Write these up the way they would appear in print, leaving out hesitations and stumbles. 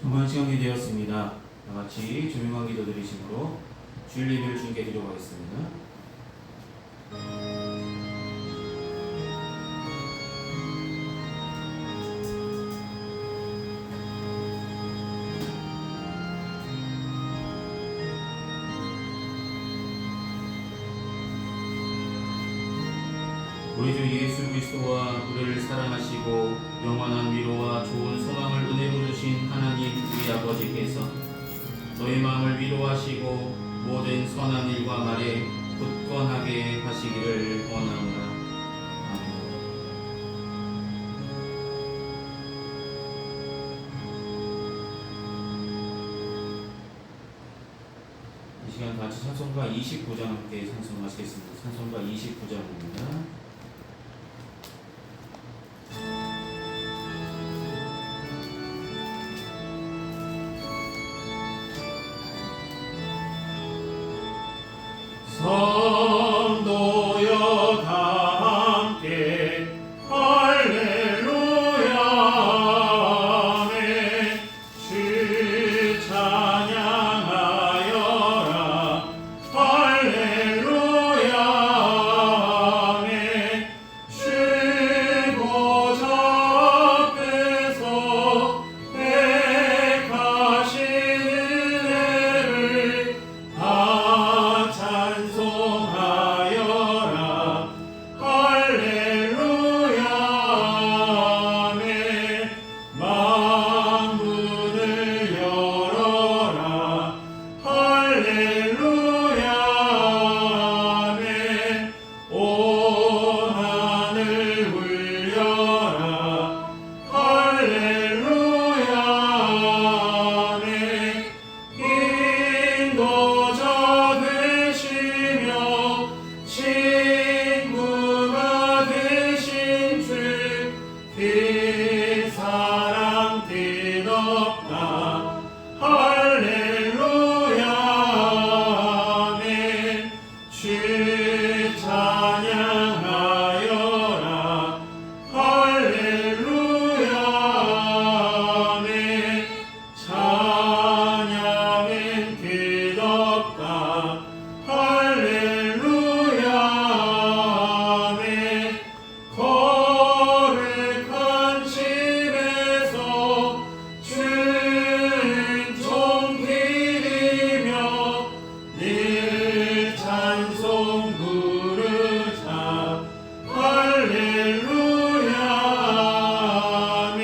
한번 시간이 되었습니다. 다같이 조용한 기도 드리심으로 주일 예배를 주님께 드리도록 하겠습니다. 우리 주 예수 그리스도와 우리를 사랑하시고 영원한 위로와 좋은 소망을 은혜로 주신 하나님 우리 아버지께서 너희 마음을 위로하시고 모든 선한 일과 말에 굳건하게 하시기를 원하노라. 아멘. 이 시간 같이 찬송가 29장 함께 찬송하시겠습니다. 찬송가 29장입니다. 성도여 다 함께 할렐루야 아멘. 주 찬양하여라 할렐루야 아멘. 주 보좌 앞에서 택하신 은혜를 다 찬송하여라 할렐루야 아멘. 만문을 열어라 할렐루야 아멘. 온 하늘 울려라 할렐루야 아멘. 인도자 되시며 친구가 되신 주 그 사랑 끝없다 할렐루야 아멘. 주 찬양하여라 할렐루야 아멘. 찬양은 끝없다 할렐루야 아멘. 거룩한 집에서 주은총 드리며 늘 찬송 부르자 할렐루야 아멘.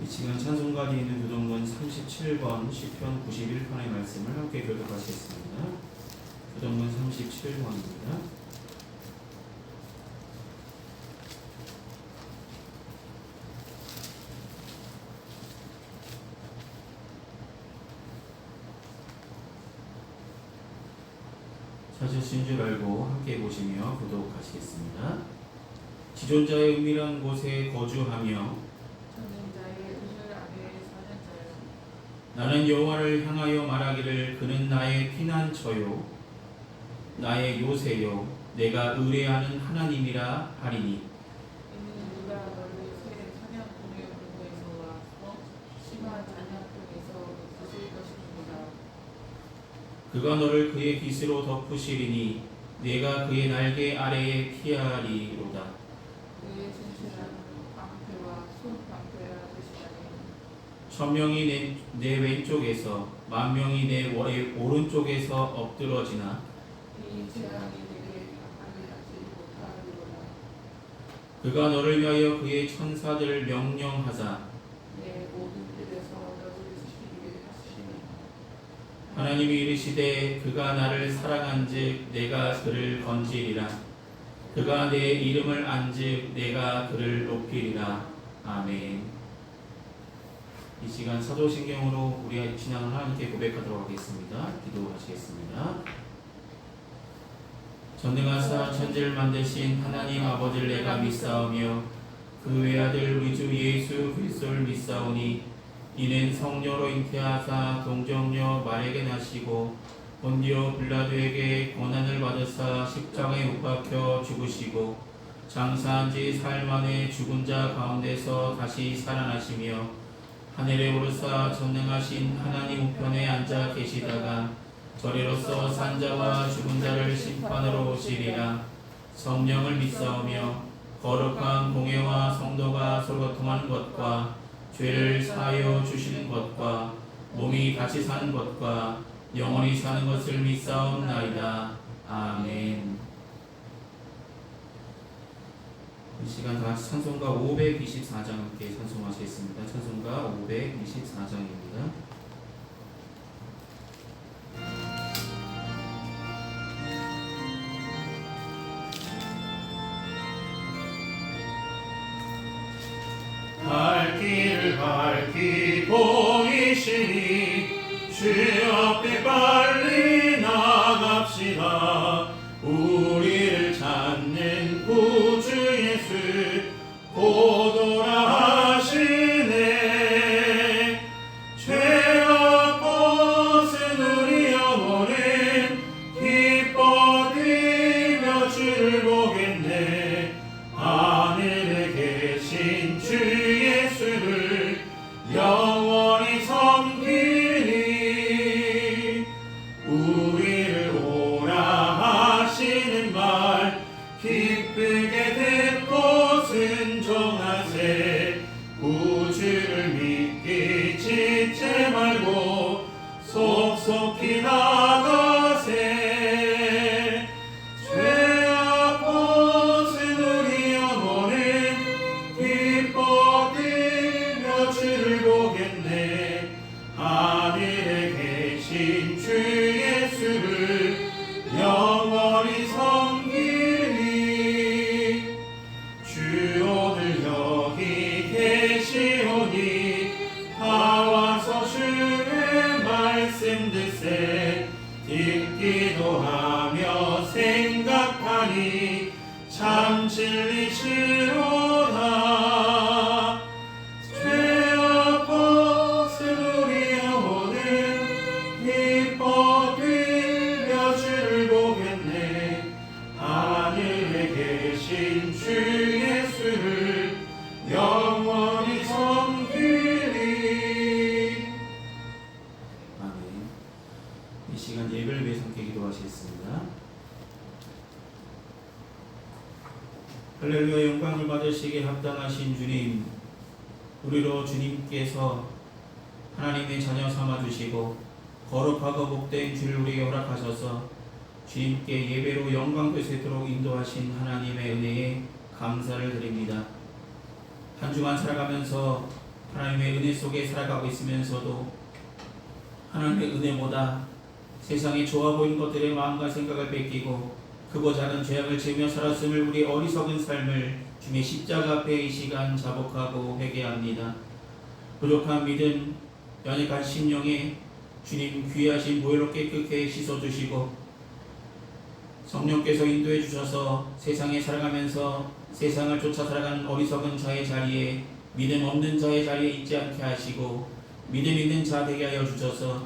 이 시간 찬송가에 있는 교동문 37번 시편 91편의 말씀을 함께 교독하시겠습니다. 교동문 37번입니다. 찾으신 줄 알고 함께 보시며 교독하시겠습니다. 지존자의 은밀한 곳에 거주하며 나는 여호와를 향하여 말하기를 그는 나의 피난처요 나의 요새요 내가 의뢰하는 하나님이라 하리니. 누가 너를 새 사냥꾼의 근거에서 와서 심한 사냥꾼에서 부술 것이니라. 그가 너를 그의 깃으로 덮으시리니 내가 그의 날개 아래에 피하리로다. 그의 진실한 방패와 손방패라 되시다니. 천명이 내 왼쪽에서 만명이 내 오른쪽에서 엎드러지나 이 재앙이 내게 가까이 하지 못하리로다. 그가 너를 위하여 그의 천사들을 명령하사 내 모든 길에서 너를 지키게 하시니. 하나님이 이르시되 그가 나를 사랑한즉 내가 그를 건지리라. 그가 내 이름을 안즉 내가 그를 높이리라. 아멘. 이 시간 사도신경으로 우리의 신앙을 하나님께 고백하도록 하겠습니다. 기도하시겠습니다. 전능하사 천지를 만드신 하나님 아버지를 내가 믿사오며 그 외아들 우리 주 예수 그리스도를 믿사오니 이는 성녀로 잉태하사 동정녀 마리아에게 나시고 본디오 빌라도에게 고난을 받으사 십자가에 못 박혀 죽으시고 장사한 지 사흘 만에 죽은 자 가운데서 다시 살아나시며 하늘에 오르사 전능하신 하나님 우편에 앉아 계시다가 저리로서 산자와 죽은 자를 심판으로 오시리라. 성령을 믿사오며 거룩한 공회와 성도가 서로 통하는 것과 죄를 사하여 주시는 것과 몸이 다시 사는 것과 영원히 사는 것을 믿사옵나이다. 아멘. 이 시간 다 찬송가 524장 함께 찬송하시겠습니다. 찬송가 524장입니다. 갈 길을 밝히 보이시니 주 앞에 빨리 나갑시다. 우리를 찾는 구주 예수 곧 오라 하시네. 죄악 벗은 우리 영혼은 기뻐 뛰며 주를 보겠네. 하늘에 계신 주 예수를 영원히 섬기리. 우리를 오라 하시는 말 기쁘게 듣고 순종하세. 구주를 믿기 지체 말고 속속히 나가세. 죄악 벗은 우리 영혼은 기뻐 뛰며 주를 보겠네. 하늘에 계신 주 예수를 영원히 섬기리. 주 오늘 여기 계시오니 다 와서 주의 말씀 듣세. 듣기도 하며 생각하니 참 진리시로다. 죄악 벗은 우리 영혼은 기뻐 뛰며 주를 보겠네. 하늘에 계신 주 예수를 영원히 섬기리. 아멘. 이 시간 예배를 위해서 함께 기도하시겠습니다. 할렐루야. 영광을 받으시기에 합당하신 주님, 우리로 주님께서 하나님의 자녀 삼아주시고 거룩하고 복된 주를 우리에게 허락하셔서 주님께 예배로 영광 되시도록 인도하신 하나님의 은혜에 감사를 드립니다. 한 주간 살아가면서 하나님의 은혜 속에 살아가고 있으면서도 하나님의 은혜보다 세상에 좋아 보이는 것들의 마음과 생각을 뺏기고 크고 작은 죄악을 지으며 살았음을 우리 어리석은 삶을 주님의 십자가 앞에 이 시간 자복하고 회개합니다. 부족한 믿음, 연약한 심령에 주님 귀하신 보혈로 깨끗게 씻어주시고 성령께서 인도해 주셔서 세상에 살아가면서 세상을 쫓아 살아가는 어리석은 자의 자리에 믿음 없는 자의 자리에 있지 않게 하시고 믿음 있는 자 되게 하여 주셔서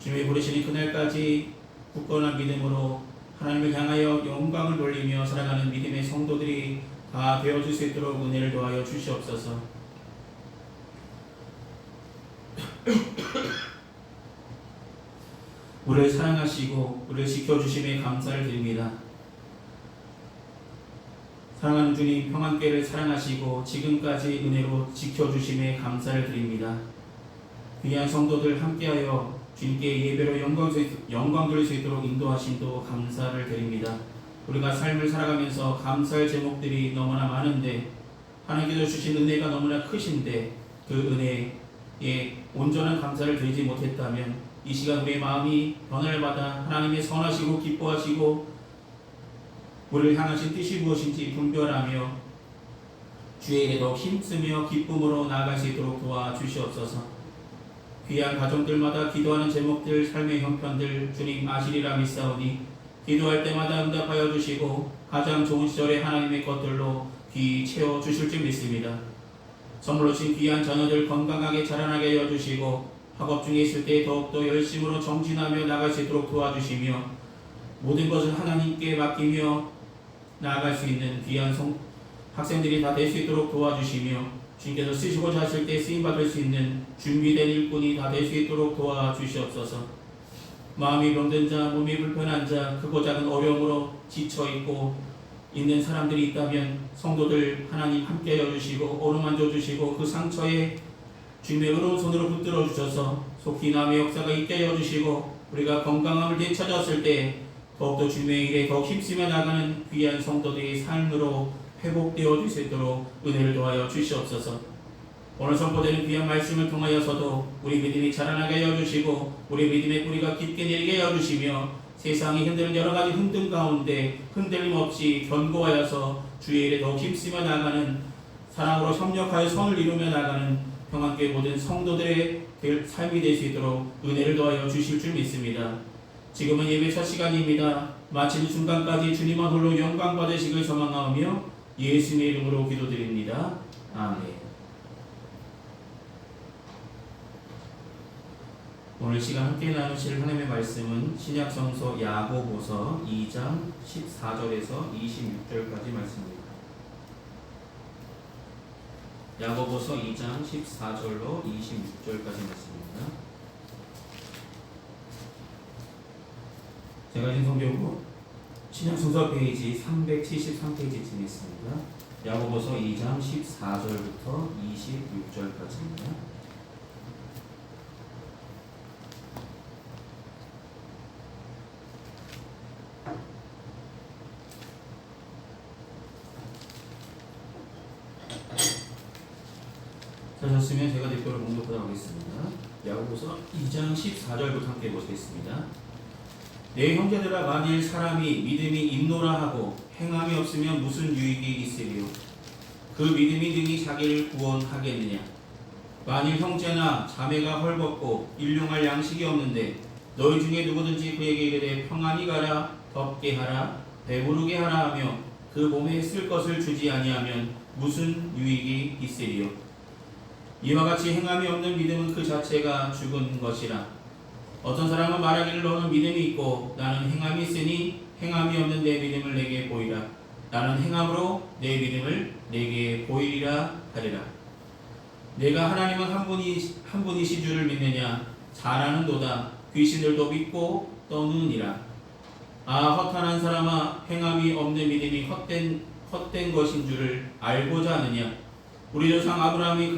주님의 부르시는 그날까지 굳건한 믿음으로 하나님을 향하여 영광을 돌리며 살아가는 믿음의 성도들이 다 되어줄 수 있도록 은혜를 더하여 주시옵소서. 우리를 사랑하시고 우리를 지켜주심에 감사를 드립니다. 사랑하는 주님, 평안교회를 사랑하시고 지금까지 은혜로 지켜주심에 감사를 드립니다. 귀한 성도들 함께하여 주님께 예배로 영광 돌릴 수 있도록 인도하심도 감사를 드립니다. 우리가 삶을 살아가면서 감사할 제목들이 너무나 많은데 하나님께서 주신 은혜가 너무나 크신데 그 은혜에 온전한 감사를 드리지 못했다면 이 시간 우리의 마음이 변화를 받아 하나님의 선하시고 기뻐하시고 우리를 향하신 뜻이 무엇인지 분별하며 주에게 더 힘쓰며 기쁨으로 나아갈 수 있도록 도와주시옵소서. 귀한 가정들마다 기도하는 제목들, 삶의 형편들 주님 아시리라 믿사오니 기도할 때마다 응답하여 주시고 가장 좋은 시절에 하나님의 것들로 귀 채워주실 줄 믿습니다. 선물로 주신 귀한 자녀들 건강하게 자라나게 하여 주시고 학업 중에 있을 때 더욱더 열심으로 정진하며 나갈 수 있도록 도와주시며 모든 것을 하나님께 맡기며 나아갈 수 있는 귀한 학생들이 다 될 수 있도록 도와주시며 주님께서 쓰시고자 하실 때 쓰임받을 수 있는 준비된 일꾼이 다 될 수 있도록 도와주시옵소서. 마음이 병든 자, 몸이 불편한 자, 크고 작은 어려움으로 지쳐있고 있는 사람들이 있다면 성도들 하나님 함께 해주시고 어루만져 주시고 그 상처에 주님의 의로운 손으로 붙들어 주셔서 속히 남의 역사가 있게 해주시고 우리가 건강함을 되찾았을 때 더욱더 주님의 일에 더욱 힘쓰며 나가는 귀한 성도들의 삶으로 회복되어 줄 수 있도록 은혜를 도하여 주시옵소서. 오늘 선포되는 귀한 말씀을 통하여서도 우리 믿음이 자라나게 해주시고 우리 믿음의 뿌리가 깊게 내리게 해주시며 세상이 흔드는 여러 가지 흔듦 가운데 흔들림 없이 견고하여서 주의 일에 더욱 힘쓰며 나가는 사랑으로 협력하여 선을 이루며 나가는 평안교회 모든 성도들의 삶이 될 수 있도록 은혜를 도하여 주실 줄 믿습니다. 지금은 예배 첫 시간입니다. 마치는 순간까지 주님만 홀로 영광 받으시길 소망하며 예수님의 이름으로 기도드립니다. 아멘. 오늘 시간 함께 나누실 하나님의 말씀은 신약성서 야고보서 2장 14절에서 26절까지 말씀입니다. 야고보서 2장 14절로 26절까지 말씀입니다. 제가 읽은 성경은 신약성서 페이지 373페이지쯤에 있습니다. 야고보서 2장 14절부터 26절까지입니다. 찾았으면 제가 대표로 공독하도록 하겠습니다. 야고보서 2장 14절부터 함께 보시겠습니다. 내 형제들아, 만일 사람이 믿음이 있노라 하고 행함이 없으면 무슨 유익이 있으리요? 그 믿음이 능히 자기를 구원하겠느냐? 만일 형제나 자매가 헐벗고 일용할 양식이 없는데 너희 중에 누구든지 그에게 이르되 평안히 가라, 덥게 하라, 배부르게 하라 하며 그 몸에 쓸 것을 주지 아니하면 무슨 유익이 있으리요? 이와 같이 행함이 없는 믿음은 그 자체가 죽은 것이라. 어떤 사람은 말하기를 너는 믿음이 있고 나는 행함이 있으니 행함이 없는 내 믿음을 내게 보이라. 나는 행함으로 내 믿음을 내게 보이리라 하리라. 내가 하나님은 한 분이시 줄을 믿느냐? 잘 아는도다. 귀신들도 믿고 떠느니라. 아, 허탄한 사람아, 행함이 없는 믿음이 헛된 것인 줄을 알고자 하느냐? 우리 조상 아브라함이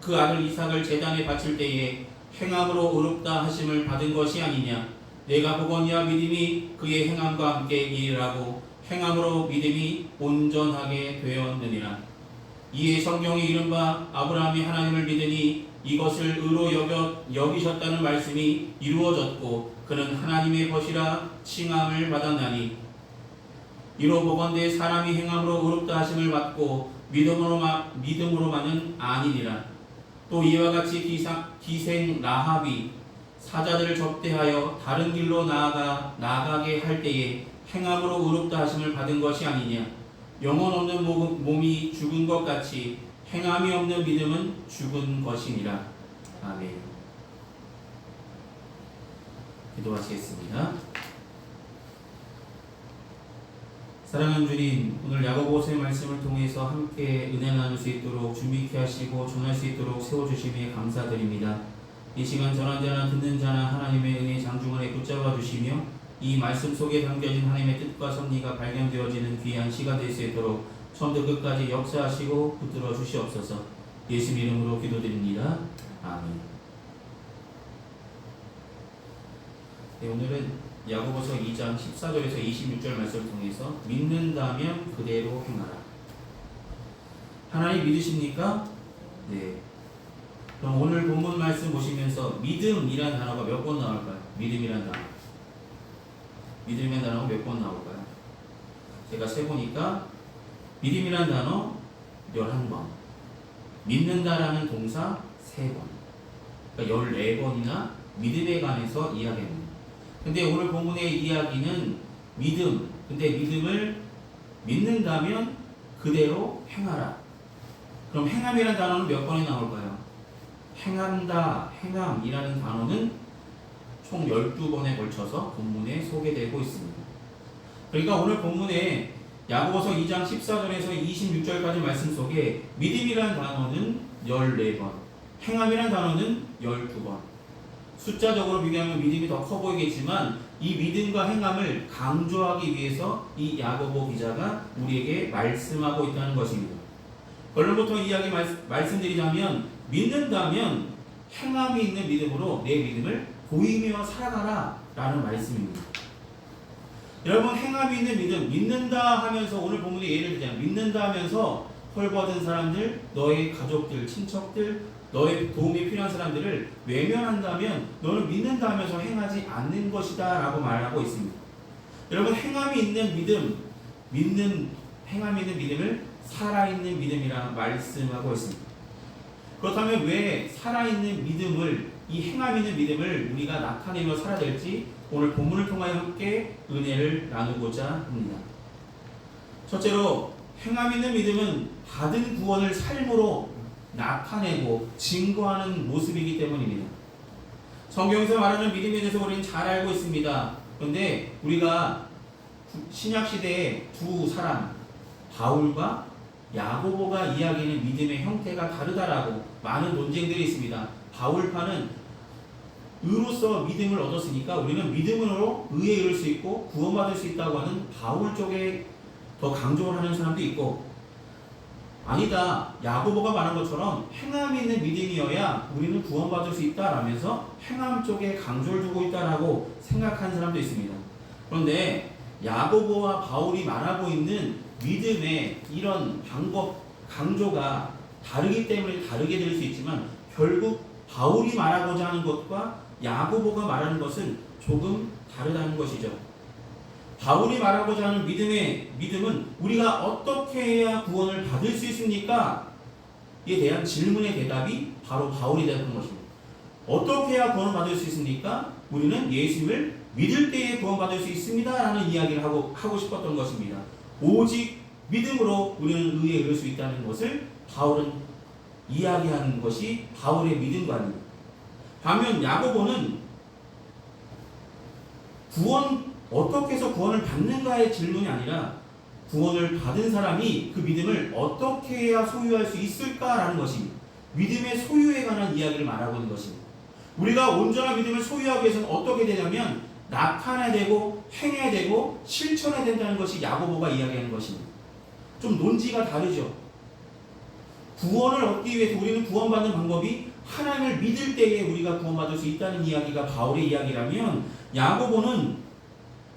그 아들 이삭을 제단에 바칠 때에 행함으로 의롭다 하심을 받은 것이 아니냐? 내가 보거니와 믿음이 그의 행함과 함께 일하고 행함으로 믿음이 온전하게 되었느니라. 이에 성경에 이른바 아브라함이 하나님을 믿으니 이것을 의로 여기셨다는 말씀이 이루어졌고 그는 하나님의 것이라 칭함을 받았나니, 이로 보건대 사람이 행함으로 의롭다 하심을 받고 믿음으로만은 아니니라. 또 이와 같이 기생 라합이 사자들을 접대하여 다른 길로 나아가게 할 때에 행함으로 의롭다 하심을 받은 것이 아니냐? 영혼 없는 몸이 죽은 것 같이 행함이 없는 믿음은 죽은 것이니라. 아멘. 기도하시겠습니다. 사랑하는 주님, 오늘 야고보서의 말씀을 통해서 함께 은혜 나눌 수 있도록 준비케 하시고 전할 수 있도록 세워주심에 감사드립니다. 이 시간 전한 자나 듣는 자나 하나님의 은혜 장중 안에 붙잡아 주시며 이 말씀 속에 담겨진 하나님의 뜻과 섭리가 발견되어지는 귀한 시간 될 수 있도록 처음부터 끝까지 역사하시고 붙들어 주시옵소서. 예수 이름으로 기도드립니다. 아멘. 네, 오늘은 야고보서 2장 14절에서 26절 말씀을 통해서 믿는다면 그대로 행하라. 하나님 믿으십니까? 네. 그럼 오늘 본문 말씀 보시면서 믿음이란 단어가 몇 번 나올까요? 믿음이란 단어. 믿음이란 단어가 몇 번 나올까요? 제가 세보니까 믿음이란 단어 11번, 믿는다라는 동사 3번, 그러니까 14번이나 믿음에 관해서 이야기합니다. 근데 오늘 본문의 이야기는 믿음, 근데 믿음을 믿는다면 그대로 행하라. 그럼 행함이라는 단어는 몇 번이 나올까요? 행한다, 행함이라는 단어는 총 12번에 걸쳐서 본문에 소개되고 있습니다. 그러니까 오늘 본문에 야고보서 2장 14절에서 26절까지 말씀 속에 믿음이라는 단어는 14번, 행함이라는 단어는 12번. 숫자적으로 비교하면 믿음이 더 커 보이겠지만 이 믿음과 행함을 강조하기 위해서 이 야고보 기자가 우리에게 말씀하고 있다는 것입니다. 결론부터 이야기 말씀드리자면 믿는다면 행함이 있는 믿음으로 내 믿음을 보이며 살아가라 라는 말씀입니다. 여러분, 행함이 있는 믿음, 믿는다 하면서 오늘 본문에 예를 들자면 믿는다 하면서 헐벗은 사람들, 너의 가족들, 친척들, 너의 도움이 필요한 사람들을 외면한다면 너는 믿는다 하면서 행하지 않는 것이다 라고 말하고 있습니다. 여러분, 행함이 있는 믿음, 행함이 있는 믿음을 살아있는 믿음이라 말씀하고 있습니다. 그렇다면 왜 살아있는 믿음을, 이 행함 있는 믿음을 우리가 나타내며 살아야 될지 오늘 본문을 통하여 함께 은혜를 나누고자 합니다. 첫째로 행함 있는 믿음은 받은 구원을 삶으로 나타내고 증거하는 모습이기 때문입니다. 성경에서 말하는 믿음에 대해서 우리는 잘 알고 있습니다. 그런데 우리가 신약시대의 두 사람, 바울과 야고보가 이야기하는 믿음의 형태가 다르다라고 많은 논쟁들이 있습니다. 바울파는 의로서 믿음을 얻었으니까 우리는 믿음으로 의에 이를 수 있고 구원받을 수 있다고 하는 바울 쪽에 더 강조를 하는 사람도 있고, 아니다, 야고보가 말한 것처럼 행함이 있는 믿음이어야 우리는 구원받을 수 있다라면서 행함 쪽에 강조를 두고 있다라고 생각하는 사람도 있습니다. 그런데 야고보와 바울이 말하고 있는 믿음의 이런 방법, 강조가 다르기 때문에 다르게 될 수 있지만 결국 바울이 말하고자 하는 것과 야고보가 말하는 것은 조금 다르다는 것이죠. 바울이 말하고자 하는 믿음은 우리가 어떻게 해야 구원을 받을 수 있습니까? 이에 대한 질문의 대답이 바로 바울이 되는 것입니다. 어떻게 해야 구원을 받을 수 있습니까? 우리는 예수님을 믿을 때에 구원받을 수 있습니다 라는 이야기를 하고 싶었던 것입니다. 오직 믿음으로 우리는 의에 이를 수 있다는 것을 바울은 이야기하는 것이 바울의 믿음관입니다. 반면 야고보는 어떻게 해서 구원을 받는가의 질문이 아니라 구원을 받은 사람이 그 믿음을 어떻게 해야 소유할 수 있을까라는 것입니다. 믿음의 소유에 관한 이야기를 말하고 있는 것입니다. 우리가 온전한 믿음을 소유하기 위해서는 어떻게 되냐면 나타내야 되고 행해야 되고 실천해야 된다는 것이 야고보가 이야기하는 것입니다. 좀 논지가 다르죠. 구원을 얻기 위해서 우리는 구원받는 방법이 하나님을 믿을 때에 우리가 구원받을 수 있다는 이야기가 바울의 이야기라면, 야고보는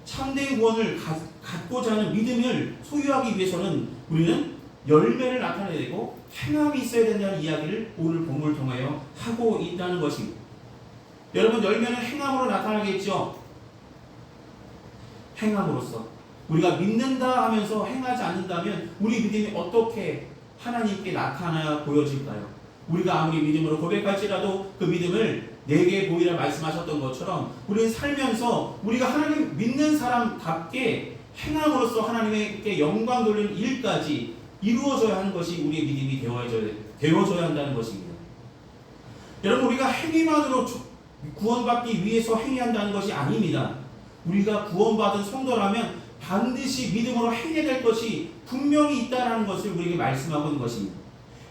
참된 구원을 갖고자 하는 믿음을 소유하기 위해서는 우리는 열매를 나타내야 되고 행함이 있어야 된다는 이야기를 오늘 본문을 통하여 하고 있다는 것입니다. 여러분, 열매는 행함으로 나타나겠죠. 행함으로써 우리가 믿는다 하면서 행하지 않는다면 우리 믿음이 어떻게 하나님께 나타나 보여질까요? 우리가 아무리 믿음으로 고백할지라도 그 믿음을 내게 보이라 말씀하셨던 것처럼 우리는 살면서 우리가 하나님 믿는 사람답게 행함으로써 하나님께 영광 돌리는 일까지 이루어져야 하는 것이 우리의 믿음이 되어져야 한다는 것입니다. 여러분, 우리가 행위만으로 구원받기 위해서 행위한다는 것이 아닙니다. 우리가 구원받은 성도라면 반드시 믿음으로 행해야 될 것이 분명히 있다는 것을 우리에게 말씀하고 있는 것입니다.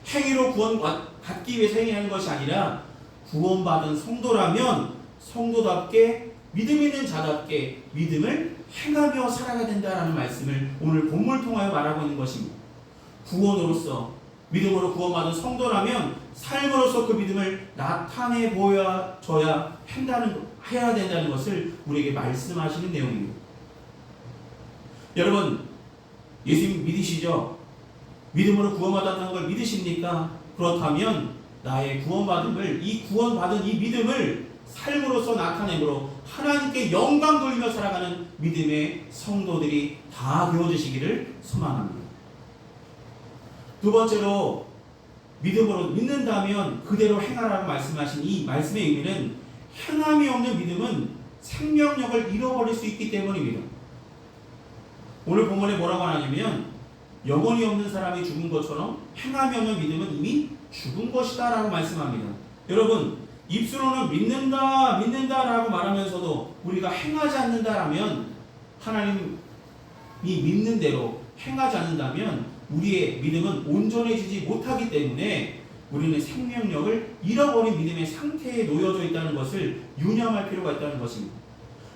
행위로 구원받기 위해서 행위하는 것이 아니라 구원받은 성도라면 성도답게 믿음 있는 자답게 믿음을 행하며 살아가야 된다는 말씀을 오늘 본문을 통하여 말하고 있는 것입니다. 구원으로서 믿음으로 구원받은 성도라면 삶으로서 그 믿음을 나타내 보여줘야 해야 된다는 것을 우리에게 말씀하시는 내용입니다. 여러분, 예수님 믿으시죠? 믿음으로 구원받았다는 걸 믿으십니까? 그렇다면 나의 구원받은 이 믿음을 삶으로서 나타내므로 하나님께 영광 돌리며 살아가는 믿음의 성도들이 다 되어주시기를 소망합니다. 두 번째로, 믿음으로 믿는다면 그대로 행하라고 말씀하신 이 말씀의 의미는 행함이 없는 믿음은 생명력을 잃어버릴 수 있기 때문입니다. 오늘 본문에 뭐라고 하냐면 영혼이 없는 사람이 죽은 것처럼 행함이 없는 믿음은 이미 죽은 것이다 라고 말씀합니다. 여러분, 입술로는 믿는다 라고 말하면서도 우리가 행하지 않는다라면 하나님이 믿는 대로 행하지 않는다면 우리의 믿음은 온전해지지 못하기 때문에 우리는 생명력을 잃어버린 믿음의 상태에 놓여져 있다는 것을 유념할 필요가 있다는 것입니다.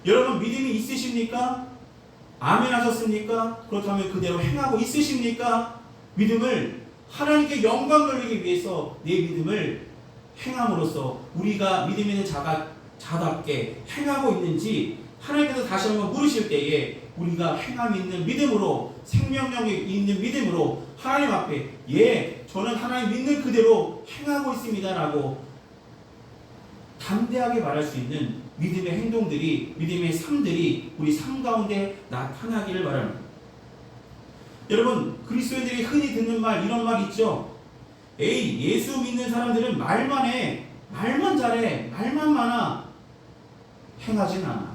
여러분 믿음이 있으십니까? 아멘 하셨습니까? 그렇다면 그대로 행하고 있으십니까? 믿음을 하나님께 영광 돌리기 위해서 내 믿음을 행함으로써 우리가 믿음 있는 자답게 행하고 있는지 하나님께서 다시 한번 물으실 때에 우리가 행함 있는 믿음으로 생명력이 있는 믿음으로 하나님 앞에 예 저는 하나님 믿는 그대로 행하고 있습니다 라고 담대하게 말할 수 있는 믿음의 행동들이 믿음의 삶들이 우리 삶 가운데 나타나기를 바랍니다. 여러분 그리스도인들이 흔히 듣는 말 이런 말 있죠. 에이 예수 믿는 사람들은 말만 해 말만 잘해 말만 많아 행하진 않아.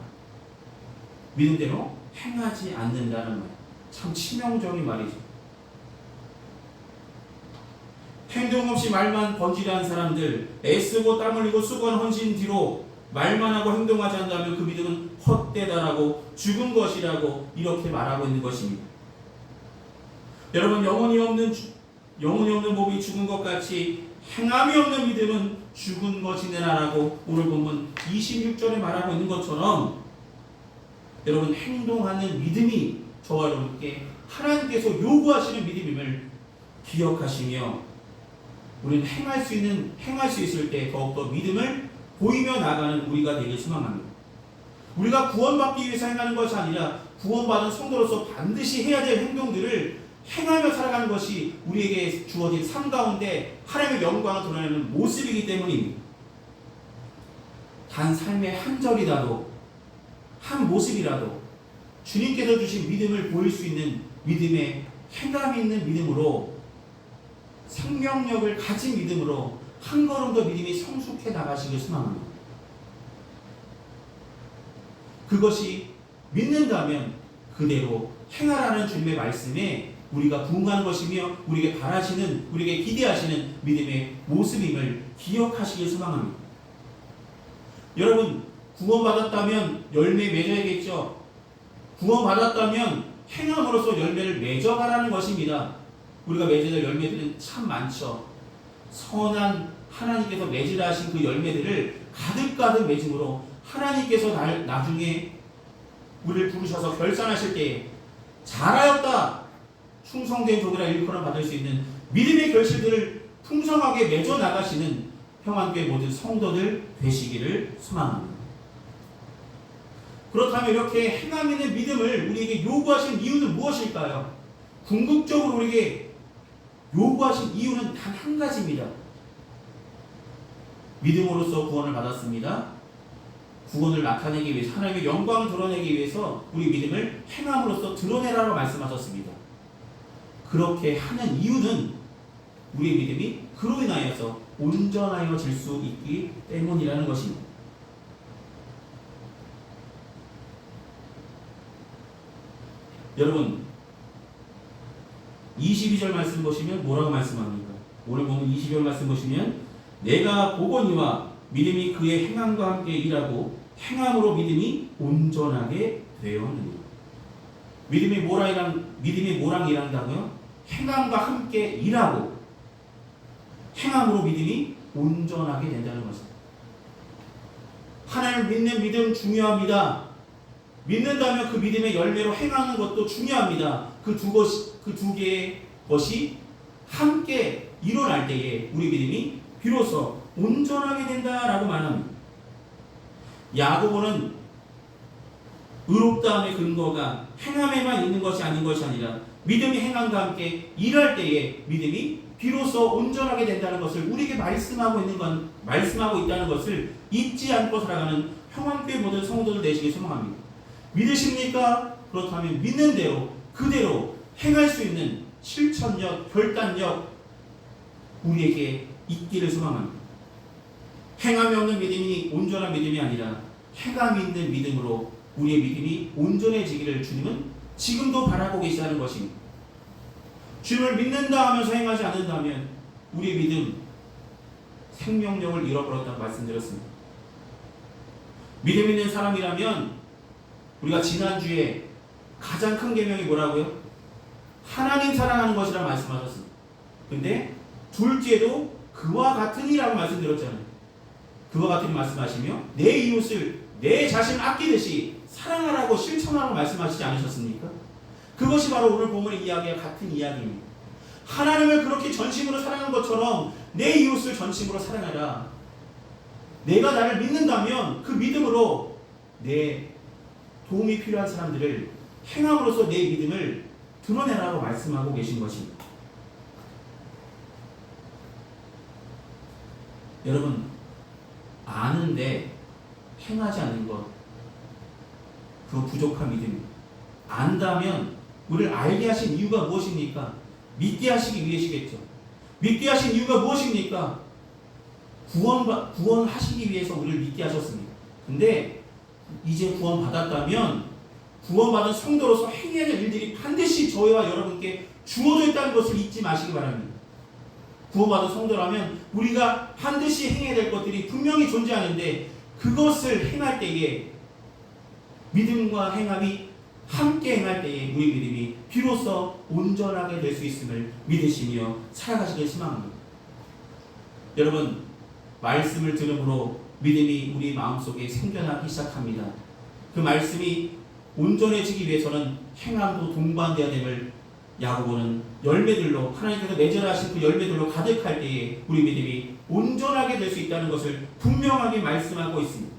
믿음대로 행하지 않는다는 말. 참 치명적인 말이죠. 행동 없이 말만 번지르한 사람들, 애쓰고 땀 흘리고 수고한 헌신 뒤로 말만 하고 행동하지 않는다면 그 믿음은 헛되다라고 죽은 것이라고 이렇게 말하고 있는 것입니다. 여러분 영혼이 없는 몸이 죽은 것 같이 행함이 없는 믿음은 죽은 것이니라라고 오늘 본문 26절에 말하고 있는 것처럼 여러분 행동하는 믿음이 저와 여러분께 하나님께서 요구하시는 믿음임을 기억하시며 우리는 행할 수 있을 때 더욱더 믿음을 보이며 나가는 우리가 되길 소망합니다. 우리가 구원받기 위해서 행하는 것이 아니라 구원받은 성도로서 반드시 해야 될 행동들을 행하며 살아가는 것이 우리에게 주어진 삶 가운데 하나님의 영광을 드러내는 모습이기 때문입니다. 단 삶의 한 절이라도 한 모습이라도 주님께서 주신 믿음을 보일 수 있는 믿음의 행함이 있는 믿음으로 생명력을 가진 믿음으로 한 걸음 더 믿음이 성숙해 나가시길 소망합니다. 그것이 믿는다면 그대로 행하라는 주님의 말씀에 우리가 부응하는 것이며 우리에게 바라시는 우리에게 기대하시는 믿음의 모습임을 기억하시길 소망합니다. 여러분 구원받았다면 열매 맺어야겠죠. 구원받았다면 행함으로써 열매를 맺어가라는 것입니다. 우리가 맺어야 될 열매들은 참 많죠. 선한 하나님께서 맺으라 하신 그 열매들을 가득가득 맺음으로 하나님께서 나중에 우리를 부르셔서 결산하실 때에 잘하였다 충성된 종이라 일컬어 받을 수 있는 믿음의 결실들을 풍성하게 맺어 나가시는 평안교회 모든 성도들 되시기를 소망합니다. 그렇다면 이렇게 행함 있는 믿음을 우리에게 요구하신 이유는 무엇일까요? 궁극적으로 우리에게 요구하신 이유는 단 한 가지입니다. 믿음으로써 구원을 받았습니다. 구원을 나타내기 위해서 하나님의 영광을 드러내기 위해서 우리 믿음을 행함으로써 드러내라고 말씀하셨습니다. 그렇게 하는 이유는 우리의 믿음이 그로 인하여서 온전하여질 수 있기 때문이라는 것입니다. 여러분 22절 말씀 보시면 뭐라고 말씀합니까? 오늘 보면 22절 말씀 보시면 내가 보거니와 믿음이 그의 행함과 함께 일하고 행함으로 믿음이 온전하게 되었느니라. 믿음이 뭐랑 일한다고요? 행함과 함께 일하고 행함으로 믿음이 온전하게 된다는 것입니다. 하나님을 믿는 믿음 중요합니다. 믿는다면 그 믿음의 열매로 행하는 것도 중요합니다. 그 두 개의 것이 함께 일어날 때에 우리 믿음이 비로소 온전하게 된다라고 말합니다. 야고보는 의롭다함의 근거가 행함에만 있는 것이 아닌 것이 아니라 믿음이 행함과 함께 일할 때에 믿음이 비로소 온전하게 된다는 것을 우리에게 말씀하고 있다는 것을 잊지 않고 살아가는 평안교회 모든 성도들 되시길 소망합니다. 믿으십니까? 그렇다면 믿는 대로 그대로 행할 수 있는 실천력, 결단력 우리에게 있기를 소망합니다. 행함이 없는 믿음이 온전한 믿음이 아니라 행함이 있는 믿음으로 우리의 믿음이 온전해지기를 주님은 지금도 바라고 계시다는 것입니다. 주님을 믿는다 하면서 행하지 않는다면 우리의 믿음 생명력을 잃어버렸다고 말씀드렸습니다. 믿음 있는 사람이라면 우리가 지난주에 가장 큰 계명이 뭐라고요? 하나님 사랑하는 것이라 말씀하셨습니다. 근데 둘째도 그와 같으니라고 말씀드렸잖아요. 그와 같으니 말씀하시며 내 이웃을 내 자신을 아끼듯이 사랑하라고 실천하라고 말씀하시지 않으셨습니까? 그것이 바로 오늘 본문의 이야기와 같은 이야기입니다. 하나님을 그렇게 전심으로 사랑한 것처럼 내 이웃을 전심으로 사랑하라. 내가 나를 믿는다면 그 믿음으로 내 도움이 필요한 사람들을 행함으로써 내 믿음을 드러내라고 말씀하고 계신 것입니다. 여러분, 아는데 행하지 않는 것, 그 부족한 믿음입니다. 안다면 우리를 알게 하신 이유가 무엇입니까? 믿게 하시기 위해시겠죠. 믿게 하신 이유가 무엇입니까? 구원하시기 위해서 우리를 믿게 하셨습니다. 근데 이제 구원받았다면 구원받은 성도로서 행해야 될 일들이 반드시 저희와 여러분께 주어져 있다는 것을 잊지 마시기 바랍니다. 구원받은 성도라면 우리가 반드시 행해야 될 것들이 분명히 존재하는데 그것을 행할 때에 믿음과 행함이 함께 행할 때에 우리 믿음이 비로소 온전하게 될 수 있음을 믿으시며 살아가시길 희망합니다. 여러분, 말씀을 들음으로 믿음이 우리 마음속에 생겨나기 시작합니다. 그 말씀이 온전해지기 위해서는 행함도 동반되어야 됨을 야고보는 열매들로, 하나님께서 맺으라 하신 그 열매들로 가득할 때에 우리 믿음이 온전하게 될 수 있다는 것을 분명하게 말씀하고 있습니다.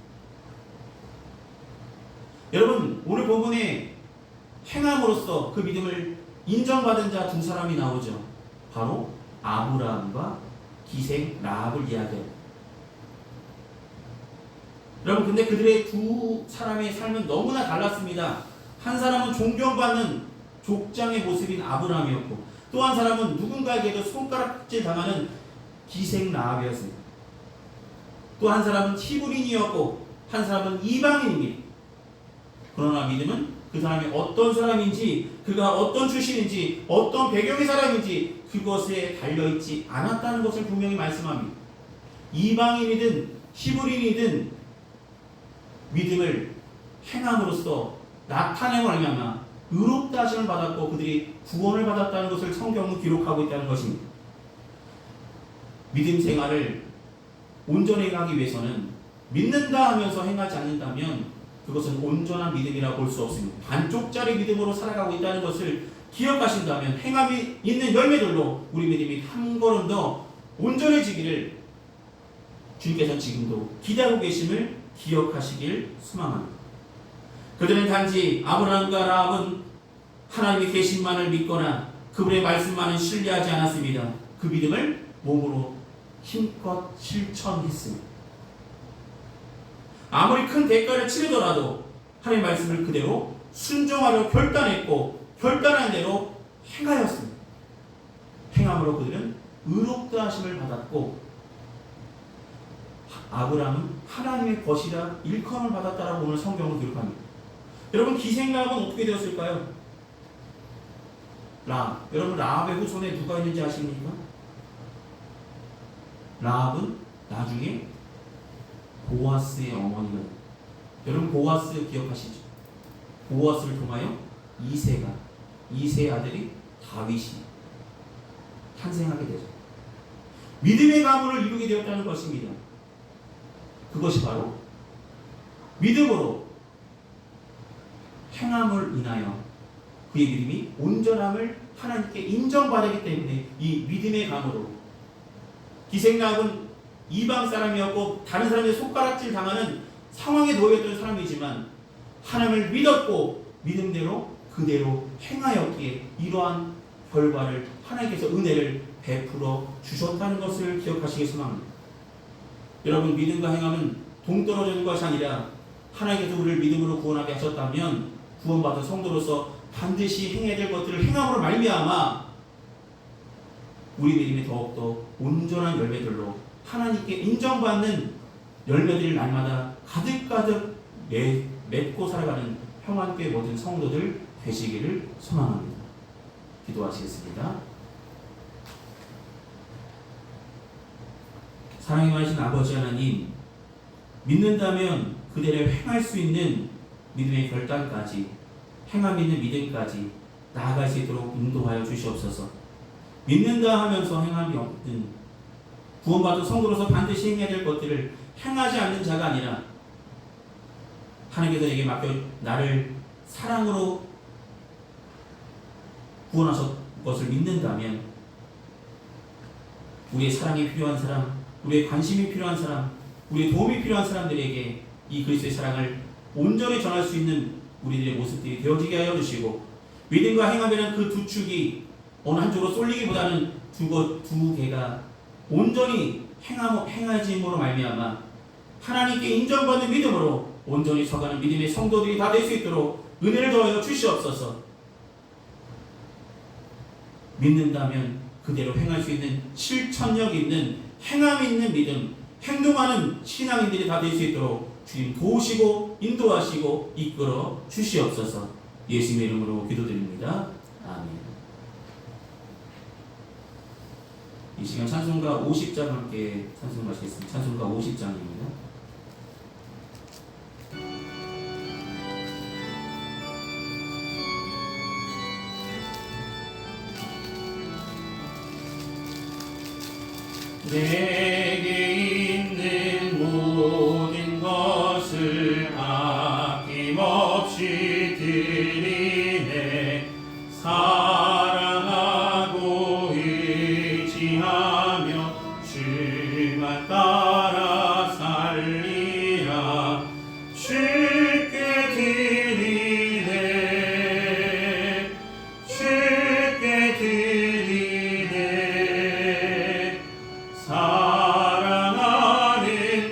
여러분, 오늘 본문에 행함으로써 그 믿음을 인정받은 자 두 사람이 나오죠. 바로 아브라함과 기생 라합을 이야기합니다. 여러분, 근데 그들의 두 사람의 삶은 너무나 달랐습니다. 한 사람은 존경받는 족장의 모습인 아브라함이었고, 또 한 사람은 누군가에게도 손가락질 당하는 기생 라합이었습니다. 또 한 사람은 히브리인이었고 한 사람은 이방인입니다. 그러나 믿음은 그 사람이 어떤 사람인지, 그가 어떤 출신인지, 어떤 배경의 사람인지 그것에 달려있지 않았다는 것을 분명히 말씀합니다. 이방인이든 히브리인이든 믿음을 행함으로써 나타내고 말미암아 의롭다 하심을 받았고 그들이 구원을 받았다는 것을 성경은 기록하고 있다는 것입니다. 믿음 생활을 온전히 하기 위해서는 믿는다 하면서 행하지 않는다면 그것은 온전한 믿음이라 볼 수 없습니다. 반쪽짜리 믿음으로 살아가고 있다는 것을 기억하신다면 행함이 있는 열매들로 우리 믿음이 한 걸음 더 온전해지기를 주님께서는 지금도 기대하고 계심을 기억하시길 소망합니다. 그들은 단지 아브라함과 라합은 하나님의 계신만을 믿거나 그분의 말씀만을 신뢰하지 않았습니다. 그 믿음을 몸으로 힘껏 실천했습니다. 아무리 큰 대가를 치르더라도 하나님의 말씀을 그대로 순종하려 결단했고 결단한 대로 행하였습니다. 행함으로 그들은 의롭다 하심을 받았고 아브라함은 하나님의 것이라 일컬음을 받았다라고 오늘 성경은 기록합니다. 여러분, 기생라합은 어떻게 되었을까요? 여러분, 라합의 후손에 누가 있는지 아십니까? 라합은 나중에 보아스의 어머니가, 여러분 보아스 기억하시죠? 보아스를 통하여 이세의 아들이 다윗이 탄생하게 되죠. 믿음의 가문을 이루게 되었다는 것입니다. 그것이 바로 믿음으로 행함을 인하여 그의 믿음이 온전함을 하나님께 인정받았기 때문에 이 믿음의 감으로 기생라합은 이방 사람이었고 다른 사람의 손가락질 당하는 상황에 놓여있던 사람이지만 하나님을 믿었고 믿음대로 그대로 행하였기에 이러한 결과를 하나님께서 은혜를 베풀어 주셨다는 것을 기억하시기 소망합니다. 여러분, 믿음과 행함은 동떨어지는 것이 아니라 하나님께서 우리를 믿음으로 구원하게 하셨다면 구원받은 성도로서 반드시 행해야 될 것들을 행함으로 말미암아 우리 믿음이 더욱더 온전한 열매들로 하나님께 인정받는 열매들을 날마다 가득가득 맺고 살아가는 평안교회 모든 성도들 되시기를 소망합니다. 기도하시겠습니다. 사랑이 많으신 아버지 하나님, 믿는다면 그대로 행할 수 있는 믿음의 결단까지, 행함 있는 믿음까지 나아갈 수 있도록 인도하여 주시옵소서. 믿는다 하면서 행함이 없는, 구원받은 성도로서 반드시 행해야 될 것들을 행하지 않는 자가 아니라 하나님께서 내게 맡겨 나를 사랑으로 구원하셨 것을 믿는다면, 우리의 사랑이 필요한 사람, 우리의 관심이 필요한 사람, 우리의 도움이 필요한 사람들에게 이 그리스도의 사랑을 온전히 전할 수 있는 우리들의 모습들이 되어지게 하여 주시고, 믿음과 행함이라는 그 두 축이 어느 한쪽으로 쏠리기보다는 두 개가 온전히 행하짐으로 말미암아 하나님께 인정받는 믿음으로 온전히 서가는 믿음의 성도들이 다 될 수 있도록 은혜를 더하여 주시옵소서. 믿는다면 그대로 행할 수 있는 실천력 있는 행함 있는 믿음, 행동하는 신앙인들이 다 될 수 있도록 주님 도우시고 인도하시고 이끌어 주시옵소서. 예수님의 이름으로 기도드립니다. 아멘. 이 시간 찬송가 50장 함께 찬송하시겠습니다. 찬송가 50장입니다. 내게 있는 모든 것을 아낌없이 드리네. 사랑하고 의지하며 주만 따라 살리라. 주께 드리네. 주께 드리네. 사랑하는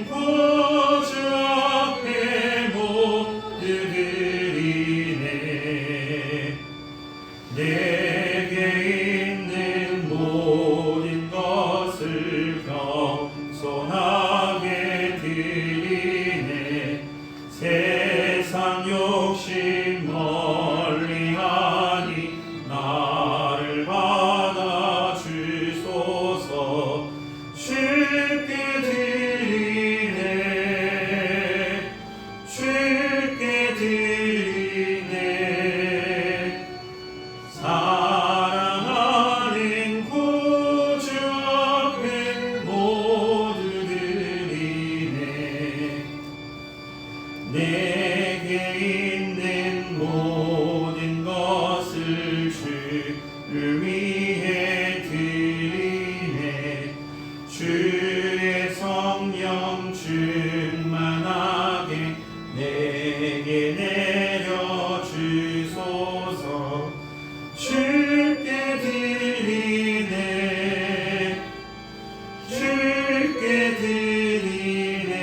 구주 앞에 모두 드리네. 내게 있는 모든 것을 겸손하게 드리네. 세상 욕심 멀리하니 나를 받아 주소서. 주께 드리네. 주께 드리네. 사랑하는 구주 앞에 모두 드리네. 내게 있는 모든 것을 주를 위해 드리네. 주의 성령 충만하게 내게 내려 주소서. 주께 드리네. 주께 드리네.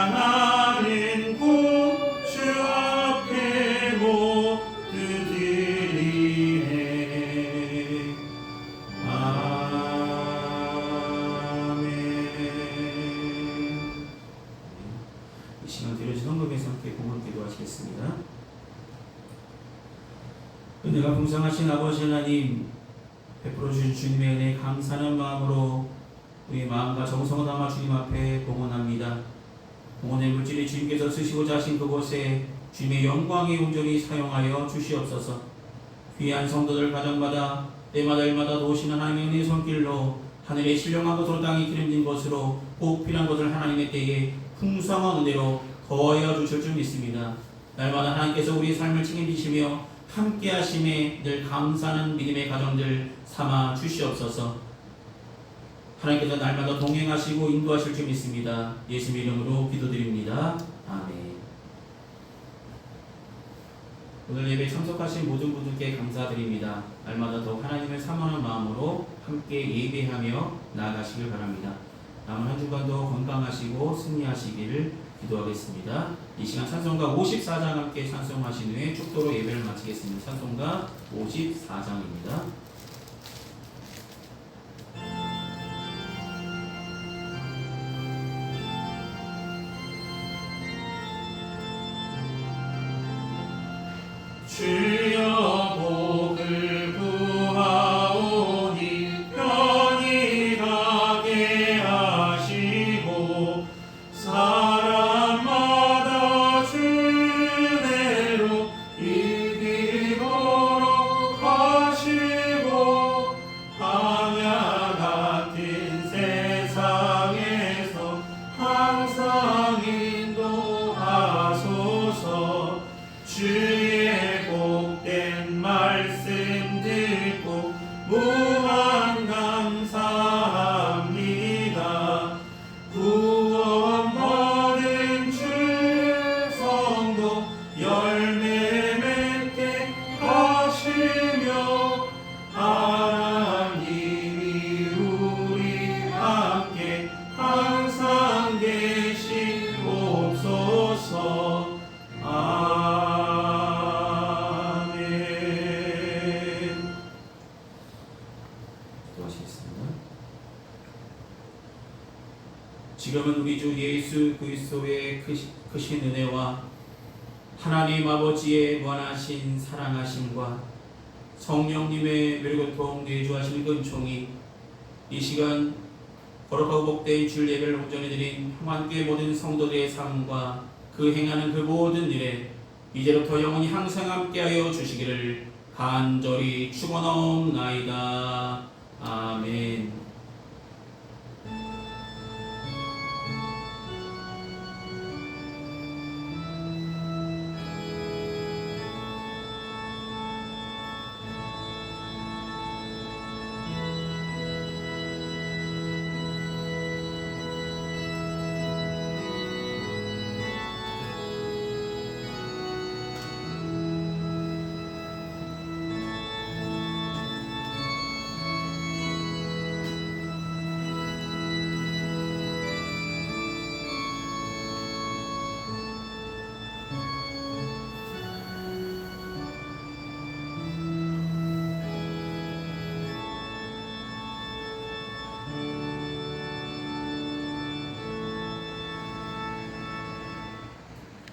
사랑하는 구주 앞에 모두 드리네. 아멘. 이 시간 드려진 헌금에서 함께 공헌 기도하시겠습니다. 은혜가 풍성하신 아버지 하나님, 베풀어 주신 주님의 은혜에 감사하는 마음으로 우리 마음과 정성을 담아 주님 앞에 봉헌합니다. 봉헌의 물질이 주님께서 쓰시고자 하신 그곳에 주님의 영광이 온전히 사용하여 주시옵소서. 귀한 성도들 가정마다 때마다 일마다 도우시는 하나님의 은혜의 손길로 하늘의 신령한 곳으로 땅이 기름진 것으로 꼭 필요한 것을 하나님의 때에 풍성한 은혜로 더하여 주실 줄 믿습니다. 날마다 하나님께서 우리의 삶을 책임지시며 함께 하심에 늘 감사하는 믿음의 가정들 삼아 주시옵소서. 하나님께서 날마다 동행하시고 인도하실 줄 믿습니다. 예수님 이름으로 기도드립니다. 아멘. 오늘 예배에 참석하신 모든 분들께 감사드립니다. 날마다 더욱 하나님을 사모하는 마음으로 함께 예배하며 나아가시길 바랍니다. 남은 한 주간도 건강하시고 승리하시기를 기도하겠습니다. 이 시간 찬송가 54장 함께 찬송하신 후에 축도로 예배를 마치겠습니다. 찬송가 54장입니다. 주여 복을 구하오니 편히 가게 하시고 사람마다 주대로 하시고 광야 같은 세상에서 항상 인도하소서. 주의 복된 말씀 듣고 무한 감사합니다. 구원받은 주의 성도 열매 맺게 하시며 하나님이 우리 함께 항상 계시옵소서. 아멘. 기도하시겠습니다. 지금은 우리 주 예수 그리스도의 크신 은혜와 하나님 아버지의 무한하신 사랑하심과 성령님의 멸고통 내주하시는 은총이 이 시간 거룩하고 복된 주일 예배를 온전히 드린 평안교회 모든 성도들의 삶과 그 행하는 그 모든 일에 이제부터 영원히 항상 함께하여 주시기를 간절히 축원하옵나이다. 아멘.